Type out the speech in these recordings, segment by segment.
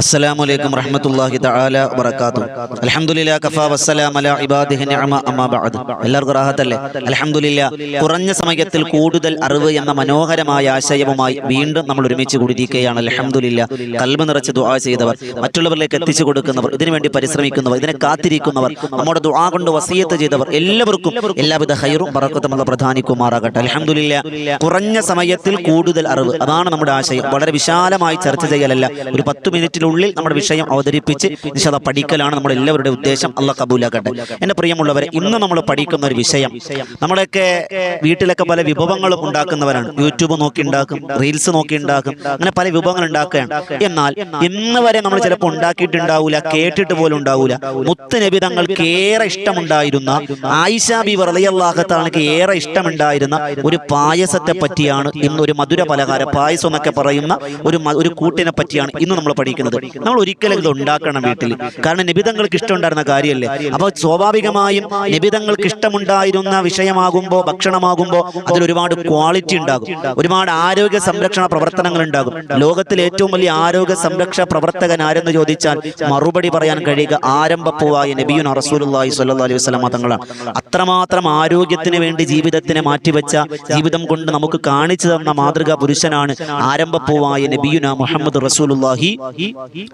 അസ്സലാമു അലൈക്കും വറഹ്മത്തുള്ളാഹി തആല വബറകാതുഹു. അൽഹംദുലില്ലാഹി കഫാ വസ്സലാമു അലാ ഇബാദിഹി നിഅമ അമ്മാ ബഅദ്. എല്ലാവർക്കും റാഹത്തല്ലേ? അൽഹംദുലില്ലാഹി. കുറഞ്ഞ സമയത്തിൽ കൂടുതൽ അറിവ് എന്ന മനോഹരമായ ആശയവുമായി വീണ്ടും നമ്മൾ ഒരുമിച്ച് കൂടിയിരിക്കുകയാണ്. അൽഹംദുലില്ലാഹി. ഖൽബ് നിറച്ച് ദുആ ചെയ്തവർ, മറ്റുള്ളവരിലേക്ക് എത്തിച്ചു കൊടുക്കുന്നവർ, ഇതിനുവേണ്ടി പരിശ്രമിക്കുന്നവർ, ഇതിനെ കാത്തിരിക്കുന്നവർ, നമ്മുടെ ദുആ കൊണ്ട് വസിയത്ത് ചെയ്തവർ എല്ലാവർക്കും എല്ലാവിധ ഖൈറും ബറക്കത്തും അല്ലാഹു പ്രദാനിക്കുമാറാകട്ടെ. അൽഹംദുലില്ലാഹി. കുറഞ്ഞ സമയത്തിൽ കൂടുതൽ അറിവ്, അതാണ് നമ്മുടെ ആശയം. വളരെ വിശാലമായി ചർച്ച ചെയ്യലല്ല, ഒരു 10 മിനിറ്റിൽ ഉള്ളിൽ നമ്മുടെ വിഷയം അവതരിപ്പിച്ച് ഇൻഷാല്ലാഹ് പഠിക്കലാണ് നമ്മുടെ എല്ലാവരുടെ ഉദ്ദേശം. അല്ലാഹ് കബൂലാക്കട്ടെ. എന്റെ പ്രിയമുള്ളവരെ, ഇന്ന് നമ്മൾ പഠിക്കുന്ന ഒരു വിഷയം, നമ്മളൊക്കെ വീട്ടിലൊക്കെ പല വിഭവങ്ങളും ഉണ്ടാക്കുന്നവരാണ്. യൂട്യൂബ് നോക്കി ഉണ്ടാക്കും, റീൽസ് നോക്കി ഉണ്ടാക്കും, അങ്ങനെ പല വിഭവങ്ങൾ ഉണ്ടാക്കുകയാണ്. എന്നാൽ ഇന്ന് വരെ നമ്മൾ ചിലപ്പോൾ ഉണ്ടാക്കിയിട്ടുണ്ടാവൂല, കേട്ടിട്ട് പോലും ഉണ്ടാവൂല. മുത്ത് നബി തങ്ങൾക്ക് ഏറെ ഇഷ്ടമുണ്ടായിരുന്ന, ആയിഷ ബീവി റളിയല്ലാഹു തആലക്ക് ഏറെ ഇഷ്ടമുണ്ടായിരുന്ന ഒരു പായസത്തെ പറ്റിയാണ് ഇന്ന്, ഒരു മധുര പലഹാര പായസം എന്നൊക്കെ പറയുന്ന ഒരു കൂട്ടിനെ പറ്റിയാണ് ഇന്ന് നമ്മൾ പഠിക്കുന്നത്. നമ്മൾ ഒരിക്കലും ഇത് ഉണ്ടാക്കണം വീട്ടിൽ, കാരണം നബിതങ്ങൾക്ക് ഇഷ്ടമുണ്ടായിരുന്ന കാര്യമല്ലേ. അപ്പോൾ സ്വാഭാവികമായും നബിതങ്ങൾക്ക് ഇഷ്ടമുണ്ടായിരുന്ന വിഷയമാകുമ്പോൾ, ഭക്ഷണമാകുമ്പോൾ അതിൽ ഒരുപാട് ക്വാളിറ്റി ഉണ്ടാകും, ഒരുപാട് ആരോഗ്യ സംരക്ഷണ പ്രവർത്തനങ്ങൾ ഉണ്ടാകും. ലോകത്തിലെ ഏറ്റവും വലിയ ആരോഗ്യ സംരക്ഷണ പ്രവർത്തകൻ ആരെന്ന് ചോദിച്ചാൽ മറുപടി പറയാൻ കഴിയുക ആരംഭപ്പൂവായ നബിയുനാ റസൂലുള്ളാഹി സ്വല്ലല്ലാഹു അലൈഹി വസല്ലം തങ്ങളാണ്. അത്രമാത്രം ആരോഗ്യത്തിന് വേണ്ടി ജീവിതത്തിനെ മാറ്റിവെച്ച, ജീവിതം കൊണ്ട് നമുക്ക് കാണിച്ചു തന്ന മാതൃകാ പുരുഷനാണ് ആരംഭപ്പൂവായ നബിയുനാ മുഹമ്മദ് റസൂലുള്ളാഹി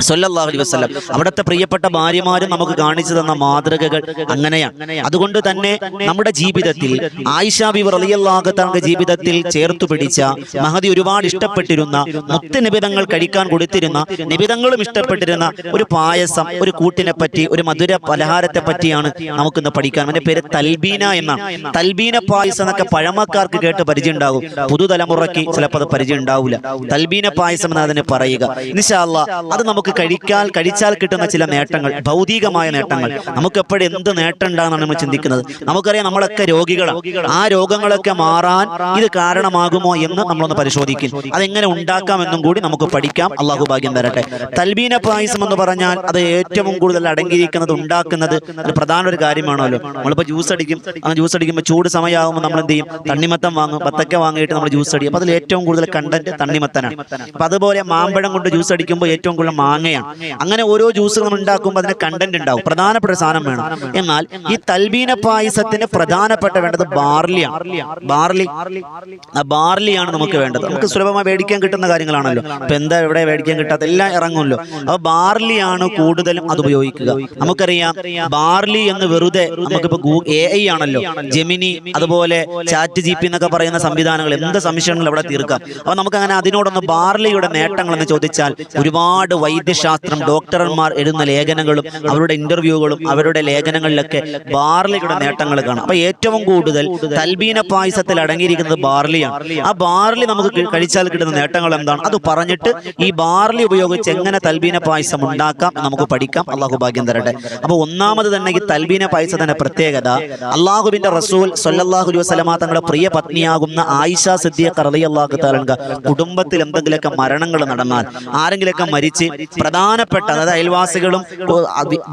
സ്വല്ലല്ലാഹു അലൈഹി വസല്ലം. അവിടുത്തെ പ്രിയപ്പെട്ട ഭാര്യമാരും നമുക്ക് കാണിച്ചു തന്ന മാതൃകകൾ അങ്ങനെയാണ്. അതുകൊണ്ട് തന്നെ നമ്മുടെ ജീവിതത്തിൽ ആയിഷ ബീവി റളിയല്ലാഹു തആല ജീവിതത്തിൽ ചേർത്തു പിടിച്ച, മഹദി ഒരുപാട് ഇഷ്ടപ്പെട്ടിരുന്ന, മുത്ത് നബിതങ്ങൾ കഴിക്കാൻ കൊടുത്തിരുന്ന, നബിതങ്ങളും ഇഷ്ടപ്പെട്ടിരുന്ന ഒരു പായസം, ഒരു കൂട്ടിനെ പറ്റി, ഒരു മധുര പലഹാരത്തെ പറ്റിയാണ് നമുക്കിന്ന് പഠിക്കാൻ. അതിന്റെ പേര് തൽബീന എന്നാണ്. തൽബീന പായസം എന്നൊക്കെ പഴമക്കാർക്ക് കേട്ട് പരിചയം ഉണ്ടാകും, പുതുതലമുറയ്ക്ക് ചിലപ്പോൾ അത് പരിചയം ഉണ്ടാവില്ല. തൽബീന പായസം എന്ന് അതിനെ പറയുക. ഇൻഷാ അല്ലാഹ് അത് നമുക്ക് കഴിച്ചാൽ കിട്ടുന്ന ചില നേട്ടങ്ങൾ, ഭൗതികമായ നേട്ടങ്ങൾ. നമുക്ക് എപ്പോഴും എന്ത് നേട്ടം ഉണ്ടാകുന്നതാണ് നമ്മൾ ചിന്തിക്കുന്നത്. നമുക്കറിയാം നമ്മളൊക്കെ രോഗികളാണ്. ആ രോഗങ്ങളൊക്കെ മാറാൻ ഇത് കാരണമാകുമോ എന്ന് നമ്മളൊന്ന് പരിശോധിക്കും. അതെങ്ങനെ ഉണ്ടാക്കാമെന്നും കൂടി നമുക്ക് പഠിക്കാം. അള്ളാഹു ഭാഗ്യം തരട്ടെ. തൽബീന പായസം എന്ന് പറഞ്ഞാൽ അത് ഏറ്റവും കൂടുതൽ അടങ്ങിയിരിക്കുന്നത്, ഉണ്ടാക്കുന്നത് ഒരു പ്രധാന ഒരു കാര്യമാണല്ലോ. നമ്മളിപ്പോൾ ജ്യൂസ് അടിക്കുമ്പോൾ ചൂട് സമയമാകുമ്പോൾ നമ്മൾ എന്ത് ചെയ്യും? തണ്ണിമത്തം വാങ്ങും, ബത്തക്ക വാങ്ങിയിട്ട് നമ്മൾ ജ്യൂസ് അടിക്കും. അപ്പോൾ അതിൽ ഏറ്റവും കൂടുതൽ കണ്ടന്റ് തണ്ണിമത്തനാണ്. അപ്പൊ അതുപോലെ മാമ്പഴം കൊണ്ട് ജ്യൂസ് അടിക്കുമ്പോൾ ഏറ്റവും കൂടുതൽ മാങ്ങയാണ്. അങ്ങനെ ഓരോ ജ്യൂസുകൾ നമ്മൾ ഉണ്ടാക്കുമ്പോൾ അതിന് കണ്ടന്റ് ഉണ്ടാവും, പ്രധാനപ്പെട്ട സാധനം വേണം. എന്നാൽ ഈ തൽബീന പായസത്തിന് പ്രധാനപ്പെട്ട വേണ്ടത് ബാർലിയാണ് നമുക്ക് വേണ്ടത്. നമുക്ക് സുലഭമായി മേടിക്കാൻ കിട്ടുന്ന കാര്യങ്ങളാണല്ലോ. ഇപ്പൊ എന്താ ഇവിടെ മേടിക്കാൻ കിട്ടാത്ത, എല്ലാം ഇറങ്ങുമല്ലോ. അപ്പൊ ബാർലിയാണ് കൂടുതലും അത് ഉപയോഗിക്കുക. നമുക്കറിയാം ബാർലി എന്ന് വെറുതെ നമുക്കിപ്പോ AI ആണല്ലോ, ജെമിനി, അതുപോലെ ചാറ്റ് GP എന്നൊക്കെ പറയുന്ന സംവിധാനങ്ങൾ, എന്ത് സംശയങ്ങളും അവിടെ തീർക്കാം. അപ്പൊ നമുക്ക് അങ്ങനെ അതിനോടൊന്ന് ബാർലിയുടെ നേട്ടങ്ങൾ എന്ന് ചോദിച്ചാൽ ഒരുപാട് വൈദ്യശാസ്ത്രം, ഡോക്ടർമാർ എഴുതുന്ന ലേഖനങ്ങളും അവരുടെ ഇന്റർവ്യൂകളും അവരുടെ ലേഖനങ്ങളിലൊക്കെ ബാർലിയുടെ നേട്ടങ്ങൾ കാണാം. അപ്പൊ ഏറ്റവും കൂടുതൽ തൽബീന പായസത്തിൽ അടങ്ങിയിരിക്കുന്നത് ബാർലിയാണ്. ആ ബാർലി നമുക്ക് കഴിച്ചാൽ കിട്ടുന്ന നേട്ടങ്ങൾ എന്താണ് അത് പറഞ്ഞിട്ട് ഈ ബാർലി ഉപയോഗിച്ച് എങ്ങനെ തൽബീന പായസം ഉണ്ടാക്കാം നമുക്ക് പഠിക്കാം. അള്ളാഹു ഭാഗ്യം തരട്ടെ. അപ്പൊ ഒന്നാമത് തന്നെ ഈ തൽബീന പായസത്തിന്റെ പ്രത്യേകത, അള്ളാഹുവിന്റെ റസൂൽ സ്വല്ലല്ലാഹു അലൈഹി വസല്ലം തങ്ങളുടെ പ്രിയ പത്നിയാകുന്ന ആയിഷ സിദ്ദീഖ റളിയല്ലാഹു തആല കുടുംബത്തിൽ എന്തെങ്കിലുമൊക്കെ മരണങ്ങൾ നടന്നാൽ, ആരെങ്കിലൊക്കെ മരിച്ച് പ്രധാനപ്പെട്ട, അതായത് അയൽവാസികളും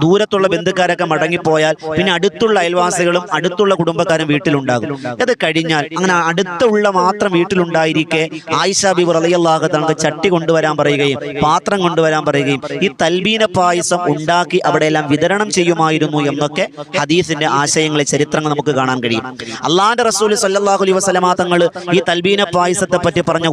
ദൂരത്തുള്ള ബന്ധുക്കാരൊക്കെ മടങ്ങിപ്പോയാൽ പിന്നെ അടുത്തുള്ള അയൽവാസികളും അടുത്തുള്ള കുടുംബക്കാരും വീട്ടിലുണ്ടാകും. അത് കഴിഞ്ഞാൽ അങ്ങനെ അടുത്തുള്ള മാത്രം വീട്ടിലുണ്ടായിരിക്കെ ആയിഷ ബീവി റളിയല്ലാഹു തആല ചട്ടി കൊണ്ടുവരാൻ പറയുകയും പാത്രം കൊണ്ടുവരാൻ പറയുകയും ഈ തൽബീന പായസം ഉണ്ടാക്കി അവിടെയെല്ലാം വിതരണം ചെയ്യുമായിരുന്നു എന്നൊക്കെ ഹദീസിന്റെ ആശയങ്ങളെ, ചരിത്രങ്ങൾ നമുക്ക് കാണാൻ കഴിയും. അള്ളാഹുവിന്റെ റസൂൽ സ്വല്ലല്ലാഹു അലൈഹി വസല്ലം തങ്ങൾ ഈ തൽബീന പായസത്തെ പറ്റി പറഞ്ഞ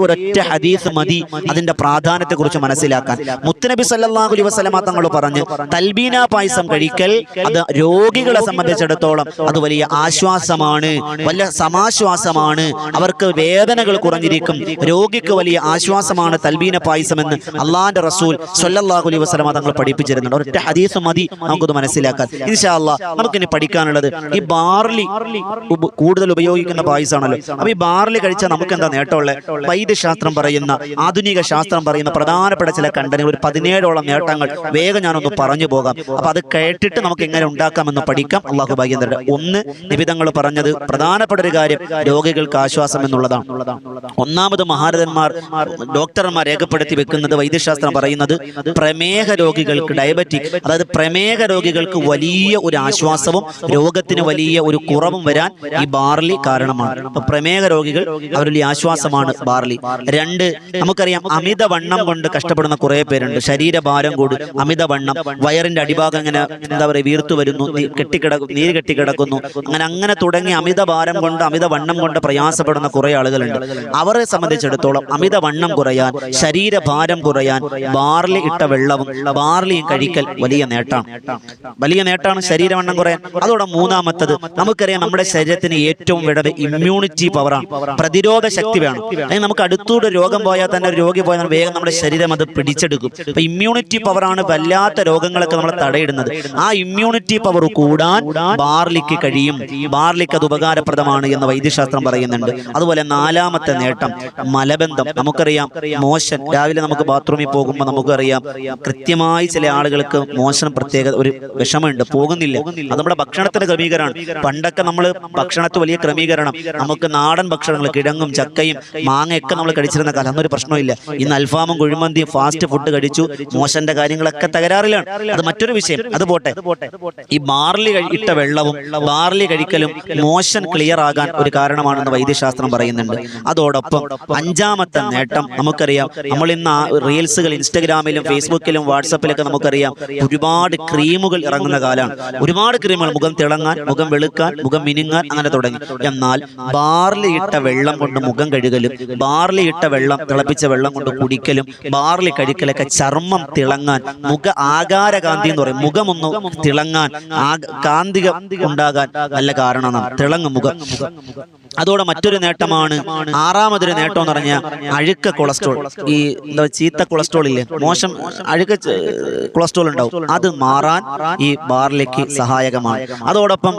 ഒരൊറ്റ ഹദീസ് മതി അതിന്റെ പ്രാധാന്യത്തെ കുറിച്ച് മനസ്സിലാക്കാൻ. മുത്തുനബി സല്ലല്ലാഹു അലൈഹി വസല്ലം തങ്ങൾ പറഞ്ഞു, തൽബീന പായസം കഴിക്കൽ അത് രോഗികളെ സംബന്ധിച്ചിടത്തോളം അത് വലിയ ആശ്വാസമാണ്, വലിയ സമാശ്വാസമാണ്. അവർക്ക് വേദനകൾ കുറഞ്ഞിരിക്കും, രോഗിക്ക് വലിയ ആശ്വാസമാണ് തൽബീന പായസം എന്ന് അള്ളാഹുവിന്റെ റസൂൽ സ്വല്ലല്ലാഹു അലൈഹി വസല്ലം തങ്ങൾ പഠിപ്പിച്ചിരുന്നുണ്ട്. ഒരൊറ്റ ഹദീസ് മതി നമുക്കത് മനസ്സിലാക്കാൻ. ഇൻഷാ അല്ലാഹ് നമുക്കിനി പഠിക്കാനുള്ളത് ഈ ബാർലി കൂടുതൽ ഉപയോഗിക്കുന്ന പായസമാണല്ലോ. അപ്പൊ ഈ ബാർലി കഴിച്ചാൽ നമുക്ക് എന്താ നേട്ടമുള്ളത്? വൈദ്യശാസ്ത്രം പറയുന്ന, ആധുനിക ശാസ്ത്രം പറയുന്ന പ്രധാനപ്പെട്ട ചില കണ്ടന്റുകൾ, ഒരു 17ഓളം നേട്ടങ്ങൾ വേഗം ഞാനൊന്ന് പറഞ്ഞു പോകാം. അപ്പൊ അത് കേട്ടിട്ട് നമുക്ക് എങ്ങനെ ഉണ്ടാക്കാമെന്ന് പഠിക്കാം. അള്ളാഹു ഭാഗ്യം തരട്ടെ. ഒന്ന്, നിബിധങ്ങൾ പറഞ്ഞത് പ്രധാനപ്പെട്ട ഒരു കാര്യം രോഗികൾക്ക് ആശ്വാസം എന്നുള്ളതാണ്. ഒന്നാമത് മഹാരഥന്മാർ, ഡോക്ടർമാർ രേഖപ്പെടുത്തി വെക്കുന്നത്, വൈദ്യശാസ്ത്രം പറയുന്നത് പ്രമേഹ രോഗികൾക്ക്, ഡയബറ്റിക്, അതായത് പ്രമേഹ രോഗികൾക്ക് വലിയ ഒരു ആശ്വാസവും രോഗത്തിന് വലിയ ഒരു കുറവും വരാൻ ഈ ബാർലി കാരണമാണ്. അപ്പൊ പ്രമേഹ രോഗികൾ അവരിൽ ആശ്വാസമാണ് ബാർലി. രണ്ട്, നമുക്കറിയാം അമിതവണ്ണം കൊണ്ട് കഷ്ടപ്പെടുന്ന കുറേ പേരുണ്ട്. ശരീരഭാരം കൂടും, അമിതവണ്ണം, വയറിന്റെ അടിഭാഗം ഇങ്ങനെ എന്താ പറയുക വീർത്തു വരുന്നു, നീര് കെട്ടിക്കിടക്കുന്നു, അങ്ങനെ തുടങ്ങി അമിതഭാരം കൊണ്ട് അമിതവണ്ണം കൊണ്ട് പ്രയാസപ്പെടുന്ന കുറേ ആളുകളുണ്ട്. അവരെ സംബന്ധിച്ചിടത്തോളം അമിതവണ്ണം കുറയാൻ, ശരീരഭാരം കുറയാൻ ബാർലി ഇട്ട വെള്ളവും ബാർലിയും കഴിക്കൽ വലിയ നേട്ടാണ് ശരീരവണ്ണം കുറയാൻ. അതോടെ മൂന്നാമത്തത്, നമുക്കറിയാം നമ്മുടെ ശരീരത്തിന് ഏറ്റവും വിടവ് ഇമ്മ്യൂണിറ്റി പവറാണ്, പ്രതിരോധ ശക്തി വേണം. അല്ലെങ്കിൽ നമുക്ക് അടുത്തൂടെ രോഗം പോയാൽ തന്നെ ഒരു രോഗി പോയാൽ വേഗം നമ്മുടെ ശരീരം അത് പിടിച്ചെടുക്കും. അപ്പൊ ഇമ്മ്യൂണിറ്റി പവറാണ് വല്ലാത്ത രോഗങ്ങളൊക്കെ നമ്മളെ തടയിടുന്നത്. ആ ഇമ്മ്യൂണിറ്റി പവർ കൂടാൻ ബാർലിക്ക് കഴിയും. ബാർലിക്ക് അത് ഉപകാരപ്രദമാണ് എന്ന് വൈദ്യശാസ്ത്രം പറയുന്നുണ്ട്. അതുപോലെ നാലാമത്തെ നേട്ടം മലബന്ധം. നമുക്കറിയാം മോശൻ, രാവിലെ നമുക്ക് ബാത്റൂമിൽ പോകുമ്പോൾ നമുക്കറിയാം കൃത്യമായി ചില ആളുകൾക്ക് മോശനം പ്രത്യേക ഒരു വിഷമമുണ്ട്, പോകുന്നില്ല. അത് നമ്മുടെ ഭക്ഷണത്തിന്റെ ക്രമീകരണമാണ്. പണ്ടൊക്കെ നമ്മൾ ഭക്ഷണത്തിൽ വലിയ ക്രമീകരണം, നമുക്ക് നാടൻ ഭക്ഷണങ്ങൾ കിഴങ്ങും ചക്കയും മാങ്ങയൊക്കെ നമ്മൾ കഴിച്ചിരുന്ന കാലം, അന്നൊരു പ്രശ്നമില്ല. ഇന്ന് അൽഫാമും കുഴിമന്തിയും ഫാസ്റ്റ് ഫുഡ് കഴിച്ചു മോശന്റെ കാര്യങ്ങളൊക്കെ തകരാറിലാണ്. അത് മറ്റൊരു വിഷയം. അത് പോട്ടെ, ഈ ബാർലി ഇട്ട വെള്ളവും ബാർലി കഴിക്കലും മോശൻ ക്ലിയർ ആകാൻ ഒരു കാരണമാണെന്ന് വൈദ്യശാസ്ത്രം പറയുന്നുണ്ട്. അതോടൊപ്പം അഞ്ചാമത്തെ നേട്ടം നമുക്കറിയാം, നമ്മൾ ഇന്ന് റീൽസുകൾ ഇൻസ്റ്റഗ്രാമിലും ഫേസ്ബുക്കിലും വാട്സപ്പിലൊക്കെ നമുക്കറിയാം ഒരുപാട് ക്രീമുകൾ ഇറങ്ങുന്ന കാലമാണ്. ഒരുപാട് ക്രീമുകൾ, മുഖം തിളങ്ങാൻ, മുഖം വെളുക്കാൻ, മുഖം മിനുങ്ങാൻ, അങ്ങനെ തുടങ്ങി. എന്നാൽ ബാർലി ഇട്ട വെള്ളം കൊണ്ട് മുഖം കഴുകലും ബാർലി ഇട്ട വെള്ളം, തിളപ്പിച്ച വെള്ളം കൊണ്ട് കുടിക്കലും ബാർലി കഴിക്കലൊക്കെ ചർമ്മം തിളങ്ങാൻ, ആകാരകാന്തി എന്ന് പറയും, മുഖമൊന്ന് തിളങ്ങാൻ, കാന്തിക ഉണ്ടാകാൻ നല്ല കാരണമാണ്. തിളങ്ങും മുഖം. അതോടെ മറ്റൊരു നേട്ടമാണ്, ആറാമതൊരു നേട്ടം എന്ന് പറഞ്ഞാൽ അഴുക്ക കൊളസ്ട്രോൾ. ഈ എന്താ ചീത്ത കൊളസ്ട്രോൾ ഇല്ലേ, മോശം അഴുക്ക കൊളസ്ട്രോൾ ഉണ്ടാവും, അത് മാറാൻ ഈ ബാർലിക്ക് സഹായകമാണ്. അതോടൊപ്പം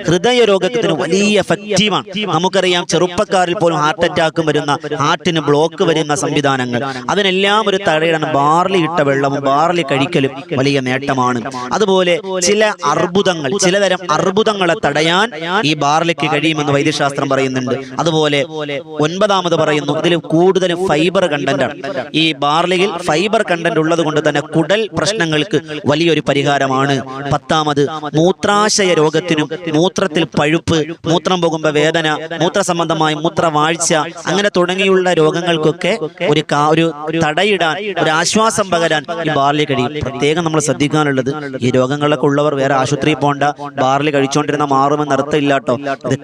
ഹൃദയരോഗത്തിന് വലിയ എഫക്റ്റീവാണ്. നമുക്കറിയാം ചെറുപ്പക്കാരിൽ പോലും ഹാർട്ട് അറ്റാക്കും വരുന്ന, ഹാർട്ടിന് ബ്ലോക്ക് വരുന്ന സംവിധാനങ്ങൾ, അതിനെല്ലാം ഒരു തടയിടാൻ ബാർലി ഇട്ട വെള്ളവും ബാർലി കഴിക്കലും വലിയ നേട്ടമാണ്. അതുപോലെ ചിലതരം അർബുദങ്ങളെ തടയാൻ ഈ ബാർലിക്ക് കഴിയുമെന്ന് വൈദ്യശാസ്ത്രം പറയുന്നുണ്ട്. അതുപോലെ ഒൻപതാമത് പറയുന്നു, ഇതിൽ കൂടുതലും ഫൈബർ കണ്ടന്റ് ആണ്. ഈ ബാർലിയിൽ ഫൈബർ കണ്ടന്റ് ഉള്ളത് കൊണ്ട് തന്നെ കുടൽ പ്രശ്നങ്ങൾക്ക് വലിയൊരു പരിഹാരമാണ്. പത്താമത് മൂത്രാശയ രോഗത്തിനും, മൂത്രത്തിൽ പഴുപ്പ്, മൂത്രം പോകുമ്പോൾ വേദന, മൂത്ര സംബന്ധമായ മൂത്രവാഴ്ച, അങ്ങനെ തുടങ്ങിയുള്ള രോഗങ്ങൾക്കൊക്കെ ഒരു തടയിടാൻ, ഒരു ആശ്വാസം പകരാൻ ഈ ബാർലി കഴിയും. പ്രത്യേകം നമ്മൾ ശ്രദ്ധിക്കാനുള്ളത്, ഈ രോഗങ്ങളൊക്കെ ഉള്ളവർ വേറെ ആശുപത്രിയിൽ പോകണ്ട, ബാർലി കഴിച്ചുകൊണ്ടിരുന്ന മാറുമെന്ന് അർത്ഥമില്ലാട്ടോ. ഇത്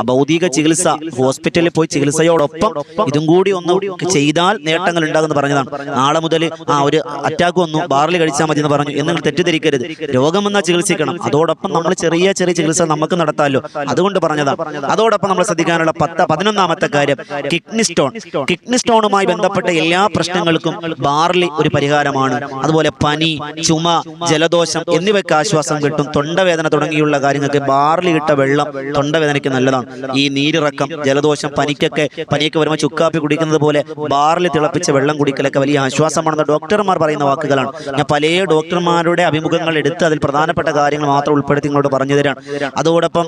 ഭൗതിക ചികിത്സ, ഹോസ്പിറ്റലിൽ പോയി ചികിത്സയോടൊപ്പം ഇതും കൂടി ഒന്ന് ചെയ്താൽ നേട്ടങ്ങൾ ഉണ്ടാകുമെന്ന് പറഞ്ഞതാണ്. നാളെ മുതൽ ഒരു അറ്റാക്ക് വന്നു, ബാർലി കഴിച്ചാൽ മതി എന്ന് പറഞ്ഞു എന്ന് തെറ്റിദ്ധരിക്കരുത്. രോഗം വന്നാൽ ചികിത്സിക്കണം, അതോടൊപ്പം നമ്മൾ ചെറിയ ചെറിയ ചികിത്സ നമുക്ക് നടത്താമല്ലോ, അതുകൊണ്ട് പറഞ്ഞതാണ്. അതോടൊപ്പം നമ്മൾ ശ്രദ്ധിക്കാനുള്ള 11ാമത്തെ കാര്യം, കിഡ്നി സ്റ്റോണുമായി ബന്ധപ്പെട്ട എല്ലാ പ്രശ്നങ്ങൾക്കും ബാർലി ഒരു പരിഹാരമാണ്. അതുപോലെ പനി, ചുമ, ജലദോഷം എന്നിവയ്ക്ക് ആശ്വാസം കിട്ടും. തൊണ്ടവേദന തുടങ്ങിയുള്ള കാര്യങ്ങൾക്ക് ബാർലി ഇട്ട വെള്ളം തൊണ്ടവേദനയ്ക്ക് നല്ലതാണ്. ഈ നീരിറക്കം, ജലദോഷം, പനിയൊക്കെ വരുമ്പോൾ ചുക്കാപ്പി കുടിക്കുന്നത് പോലെ ബാർലി തിളപ്പിച്ച വെള്ളം കുടിക്കലൊക്കെ വലിയ ആശ്വാസമാണെന്ന് ഡോക്ടർമാർ പറയുന്ന വാക്കുകളാണ്. ഞാൻ പല ഡോക്ടർമാരുടെ അഭിമുഖങ്ങൾ എടുത്ത് അതിൽ പ്രധാനപ്പെട്ട കാര്യങ്ങൾ മാത്രം ഉൾപ്പെടുത്തി നിങ്ങളോട് പറഞ്ഞു തരാണ്. അതോടൊപ്പം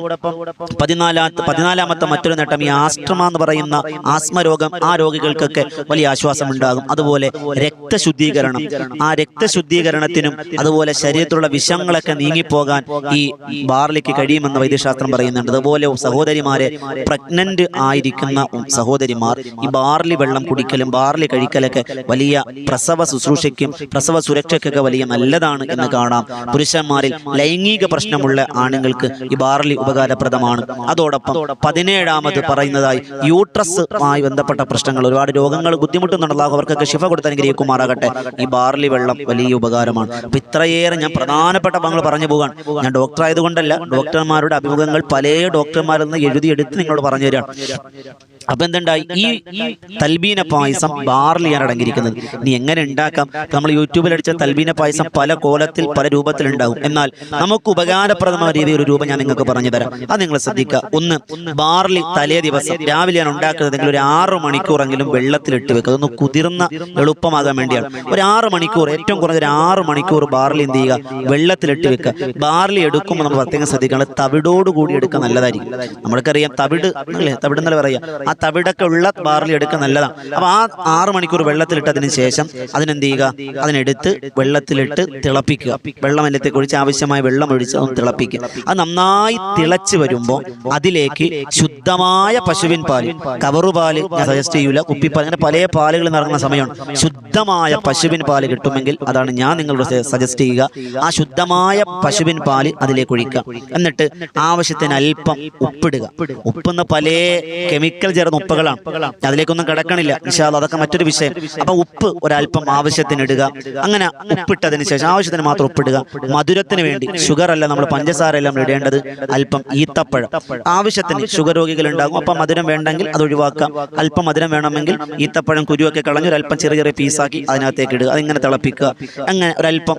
14ാമത്തെ മറ്റൊരു നേട്ടം, ഈ ആസ്ട്മ എന്ന് പറയുന്ന ആസ്മ രോഗം, ആ രോഗികൾക്കൊക്കെ വലിയ ആശ്വാസം ഉണ്ടാകും. അതുപോലെ രക്തശുദ്ധീകരണം, ആ രക്തശുദ്ധീകരണത്തിനും അതുപോലെ ശരീരത്തിലുള്ള വിഷങ്ങളൊക്കെ നീങ്ങിപ്പോകാൻ ഈ ബാർലിക്ക് കഴിയുമെന്ന് വൈദ്യശാസ്ത്രം പറയുന്നുണ്ട്. അതുപോലെ സഹോദരിമാരെ, പ്രഗ്നന്റ് ആയിരിക്കുന്ന സഹോദരിമാർ ഈ ബാർലി വെള്ളം കുടിക്കലും ബാർലി കഴിക്കലൊക്കെ വലിയ പ്രസവ ശുശ്രൂഷയ്ക്കും പ്രസവ സുരക്ഷയ്ക്കൊക്കെ വലിയ നല്ലതാണ് എന്ന് കാണാം. പുരുഷന്മാരിൽ ലൈംഗിക പ്രശ്നമുള്ള ആണുങ്ങൾക്ക് ഈ ബാർലി ഉപകാരപ്രദമാണ്. അതോടൊപ്പം 17ാമത് പറയുന്നതായി യൂട്രസുമായി ബന്ധപ്പെട്ട പ്രശ്നങ്ങൾ, ഒരുപാട് രോഗങ്ങൾ ബുദ്ധിമുട്ടുന്നുണ്ടല്ലോ, അവർക്കൊക്കെ ശിഫ കൊടുത്ത് അനുഗ്രഹിക്കുമാറാകട്ടെ. ഈ ബാർലി വെള്ളം വലിയ ഉപകാരമാണ്. അപ്പൊ ഇത്രയേറെ ഞാൻ പ്രധാനപ്പെട്ട ഭാഗങ്ങൾ പറഞ്ഞു പോകാൻ, ഞാൻ ഡോക്ടർ ആയതുകൊണ്ടല്ല, ഡോക്ടർമാരുടെ അഭിമുഖങ്ങൾ പല ഡോക്ടർമാരിൽ നിന്ന് എഴുതിയെടുത്ത് നിങ്ങളോട് പറഞ്ഞു തരാം. അപ്പൊ എന്തുണ്ടായി, ഈ തൽബീന പായസം ബാർലിയാണ് അടങ്ങിയിരിക്കുന്നത്. ഇനി എങ്ങനെ ഉണ്ടാക്കാം? നമ്മൾ യൂട്യൂബിൽ അടിച്ച തൽബീന പായസം പല കോലത്തിൽ പല രൂപത്തിൽ ഉണ്ടാകും. എന്നാൽ നമുക്ക് ഉപകാരപ്രദമായ രീതിയിൽ ഒരു രൂപം ഞാൻ നിങ്ങൾക്ക് പറഞ്ഞു തരാം. അത് നിങ്ങൾ ശ്രദ്ധിക്കുക. ഒന്ന്, ബാർലി തലേ ദിവസം രാവിലെയാണ് ഉണ്ടാക്കുന്നതെങ്കിൽ ഒരു 6 മണിക്കൂറെങ്കിലും വെള്ളത്തിലിട്ട് വെക്കുക. അതൊന്ന് കുതിർന്ന എളുപ്പമാകാൻ വേണ്ടിയാണ്. ഒരു 6 മണിക്കൂർ, ഏറ്റവും കുറഞ്ഞ ഒരു 6 മണിക്കൂർ ബാർലി എന്ത് ചെയ്യുക, വെള്ളത്തിലിട്ട് വെക്കുക. ബാർലി എടുക്കുമ്പോൾ നമ്മൾ പ്രത്യേകം ശ്രദ്ധിക്കണം, തവിടോടുകൂടി എടുക്കാൻ നല്ലതായിരിക്കും. നമ്മൾക്കറിയാം തവിട് അല്ലേ, തവിട് എന്നല്ല പറയാം, ആ തവിടൊക്കെ ഉള്ള ബാർലി എടുക്കുക നല്ലതാണ്. അപ്പൊ ആ 6 മണിക്കൂർ വെള്ളത്തിലിട്ടതിന് ശേഷം അതിനെന്ത് ചെയ്യുക, അതിനെടുത്ത് വെള്ളത്തിലിട്ട് തിളപ്പിക്കുക. വെള്ളം അതിലേക്ക് ഒഴിച്ച് ആവശ്യമായ വെള്ളം ഒഴിച്ച് ഒന്ന് തിളപ്പിക്കുക. അത് നന്നായി തിളച്ച് വരുമ്പോൾ അതിലേക്ക് ശുദ്ധമായ പശുവിൻ പാല്, കവറുപാല് ഞാൻ സജസ്റ്റ് ചെയ്യൂല, കുപ്പിപ്പാൽ, അങ്ങനെ പല പാലുകൾ നടക്കുന്ന സമയമാണ്. ശുദ്ധമായ പശുവിൻ പാല് കിട്ടുമെങ്കിൽ അതാണ് ഞാൻ നിങ്ങളോട് സജസ്റ്റ് ചെയ്യുക. ആ ശുദ്ധമായ പശുവിൻ പാല് അതിലേക്ക് ഒഴിക്കുക. എന്നിട്ട് ആവശ്യത്തിന് അല്പം ഉപ്പിടുക. ഉപ്പെന്ന് പല കെമിക്കൽ ചേർന്ന ഉപ്പുകളാണ്, അതിലേക്കൊന്നും കിടക്കണില്ല ഇൻഷാ അല്ലാഹ്, അതൊക്കെ മറ്റൊരു വിഷയം. അപ്പൊ ഉപ്പ് ഒരല്പം ആവശ്യത്തിന് ഇടുക. അങ്ങനെ ഉപ്പിട്ടതിന് ശേഷം ആവശ്യത്തിന് മാത്രം ഉപ്പിടുക. മധുരത്തിന് വേണ്ടി ഷുഗർ അല്ല, നമ്മൾ പഞ്ചസാര എല്ലാം ഇടേണ്ടത് അല്പം ഈത്തപ്പഴം. ആവശ്യത്തിന് ഷുഗർ രോഗികൾ ഉണ്ടാകും, അപ്പം മധുരം വേണ്ടെങ്കിൽ അത് ഒഴിവാക്കാം. അല്പം മധുരം വേണമെങ്കിൽ ഈത്തപ്പഴം കുരുവൊക്കെ കളഞ്ഞ് ഒരല്പം ചെറിയ ചെറിയ പീസാക്കി അതിനകത്തേക്ക് ഇടുക. അതിങ്ങനെ തിളപ്പിക്കുക. അങ്ങനെ ഒരല്പം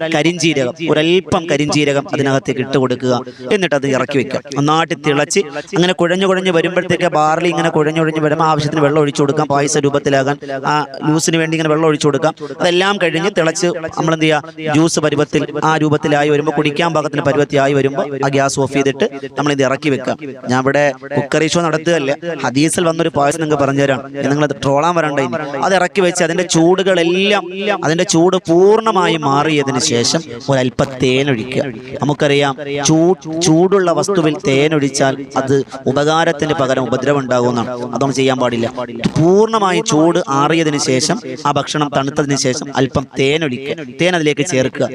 കരിഞ്ജീരകം അതിനകത്തേക്ക് ഇട്ട് കൊടുക്കുക. എന്നിട്ട് അത് ഇറക്കി വെക്കുക. നന്നായിട്ട് തിളച്ച് അങ്ങനെ കുഴഞ്ഞു വരുമ്പോഴത്തേക്ക് ബാർലി ഇങ്ങനെ കുഴഞ്ഞു വരുമ്പോൾ ആവശ്യത്തിന് വെള്ളം ഒഴിച്ചു കൊടുക്കാം. പായസ രൂപത്തിലാകാൻ ആ ലൂസിന് വേണ്ടി ഇങ്ങനെ വെള്ളം ഒഴിച്ചു കൊടുക്കാം. അതെല്ലാം കഴിഞ്ഞ് തിളച്ച് നമ്മളെന്ത് ചെയ്യുക, ജ്യൂസ് പരുവത്തിൽ ആ രൂപത്തിലായി വരുമ്പോൾ, കുടിക്കാൻ പാകത്തിന് പരുവത്തിലായി വരുമ്പോൾ ആ ഗ്യാസ് ഓഫ് ചെയ്തിട്ട് നമ്മൾ ഇത് ഇറക്കി വെക്കാം. ഞാൻ ഇവിടെ കുക്കറി ഷോ നടത്തുകയല്ല, ഹദീസിൽ വന്നൊരു പായസം നിങ്ങൾക്ക് പറഞ്ഞു തരാം, നിങ്ങളത് ട്രോളാൻ വരണ്ട. അത് ഇറക്കി വെച്ച് അതിന്റെ ചൂടുകളെല്ലാം, അതിന്റെ ചൂട് പൂർണ്ണമായി മാറിയതിന് ശേഷം ഒരല്പം തേനൊഴിക്കുക. നമുക്കറിയാം ചൂടുള്ള വസ്തുവിൽ തേനൊഴിച്ചാൽ അത് ഉപകാരത്തിന് പകരം ഉപദ്രവം ഉണ്ടാകുന്നതാണ്. അതൊന്നും ചെയ്യാൻ പാടില്ല. പൂർണ്ണമായി ചൂട് ആറിയതിന് ശേഷം ആ ഭക്ഷണം തണുത്തതിന് ശേഷം അല്പം തേനൊഴിക്കുക. തേൻ അതിലേക്ക് ചേർക്കുക.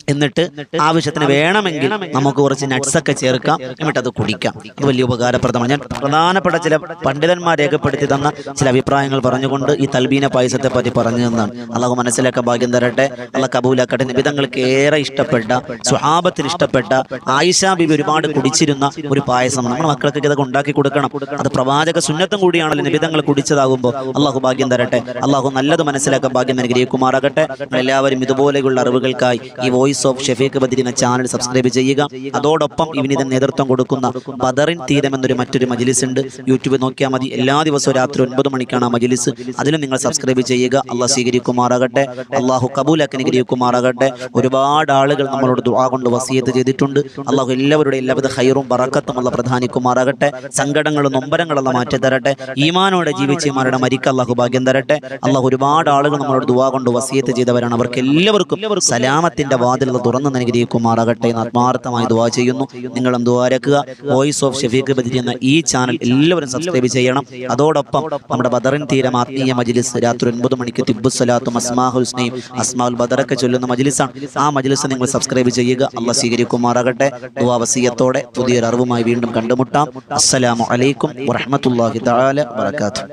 എന്നിട്ട് ആവശ്യത്തിന് വേണമെങ്കിൽ നമുക്ക് കുറച്ച് നട്ട്സ് ഒക്കെ ചേർക്കാം. എന്നിട്ട് അത് കുടിക്കാം. ഇത് വലിയ ഉപകാരപ്രദമാണ്. ഞാൻ പ്രധാനപ്പെട്ട ചില പണ്ഡിതന്മാർ രേഖപ്പെടുത്തി തന്ന ചില അഭിപ്രായങ്ങൾ പറഞ്ഞുകൊണ്ട് ഈ തൽബീന പായസത്തെ പറ്റി പറഞ്ഞു തന്നാണ്. അള്ളാഹു മനസ്സിലാക്കാൻ ഭാഗ്യം തരട്ടെ, അള്ളാഹ് കബൂലാക്കട്ടെ. നിബിതങ്ങൾക്ക് ഏറെ ഇഷ്ടപ്പെട്ട, സ്വഹാബത്തിന് ഇഷ്ടപ്പെട്ട, ആയിഷ ബിബി ഒരുപാട് കുടിച്ചിരുന്ന ഒരു പായസമാണ്. നമ്മുടെ മക്കൾക്ക് ഇതൊക്കെ ഉണ്ടാക്കി കൊടുക്കണം. അത് പ്രവാചക സുന്നത്തും കൂടിയാണല്ലോ. നിബിതങ്ങൾ കുടിച്ചതാകുമ്പോൾ അള്ളാഹു ഭാഗ്യം തരട്ടെ. അള്ളാഹു നല്ലത് മനസ്സിലാക്കാൻ ഭാഗ്യം അനുഗ്രഹിക്കുമാറാകട്ടെ. എല്ലാവരും ഇതുപോലെയുള്ള അറിവുകൾക്കായി ഈ വോയിസ് ഓഫ് ഷഫീഖ് ബദരി എന്ന ചാനൽ സബ്സ്ക്രൈബ് ചെയ്യുക. അതോടൊപ്പം ഇതിന് നേതൃത്വം കൊടുക്കുന്ന ബദറിൻ തീരം എന്നൊരു മറ്റൊരു മജ്ലിസ് ഉണ്ട്. യൂട്യൂബിൽ നോക്കിയാൽ മതി. എല്ലാ ദിവസവും രാത്രി 9 മണിക്കാണ് ആ മജ്ലിസ്. അതിലും നിങ്ങൾ സബ്സ്ക്രൈബ് ചെയ്യുക. അള്ളാഹ് സ്വീകരിക്കുമാറാകട്ടെ. അള്ളാഹു കബൂലാക്കി അനുഗ്രഹിക്കുമാറാകട്ടെ. ഒരുപാട് ആളുകൾ നമ്മളോട് ദുആ കൊണ്ട് വസിയത്ത് ചെയ്തിട്ടുണ്ട്. അള്ളാഹു എല്ലാവരുടെ എല്ലാവിധ ഖൈറും ബറക്കത്തും അള്ളാഹ് പ്രധാനിക്കുമാറാകട്ടെ. സങ്കടങ്ങളും നൊമ്പരങ്ങളും മാറ്റി തരട്ടെ. ഈമാനോടെ ജീവിച്ചമാരുടെ മരിക്ക അള്ളാഹു ഭാഗ്യം തരട്ടെ. അള്ളാഹു ഒരുപാട് ആളുകൾ നമ്മളോട് ദുആ കൊണ്ട് വസിയത്ത് ചെയ്തവരാണ്. അവർക്ക് എല്ലാവർക്കും സലാമത്തിന്റെ വാതിൽ തുറന്ന് അനുഗ്രഹിക്കുമാറാകട്ടെ എന്ന് ആത്മാർത്ഥമായി ദുആ ചെയ്യുന്നു. നിങ്ങളും ദുആരക്കുക. വോയിസ് ഓഫ് ഷഫീഖ് ബദരി എന്ന ഈ ചാനൽ എല്ലാവരും സബ്സ്ക്രൈബ് ചെയ്യണം. അതോടൊപ്പം നമ്മുടെ ബദറിൻ തീരം ആത്മീയ മജ്ലിസ് രാത്രി 9 മണിക്ക് തിബ്ബുസ്സലാത്തും അസ്മാഉൽ ഹുസ്നയും അസ്മാഉൽ ബദറൊക്കെ ചൊല്ലുന്ന മജ്ലിസാണ്. ആ മജ്ലിസ് നിങ്ങൾ സബ്സ്ക്രൈബ് ചെയ്യുക. അള്ളാഹ് സ്വീകരിക്കുമാറാകട്ടെ. ദുആ വസിയത്തോടെ പുതിയൊരു അറിവുമായി വീണ്ടും കണ്ടുമുട്ടാം. അസ്സലാമു അലൈക്കും വറഹ്മത്തുള്ളാഹി തആല വബറകാതുഹു.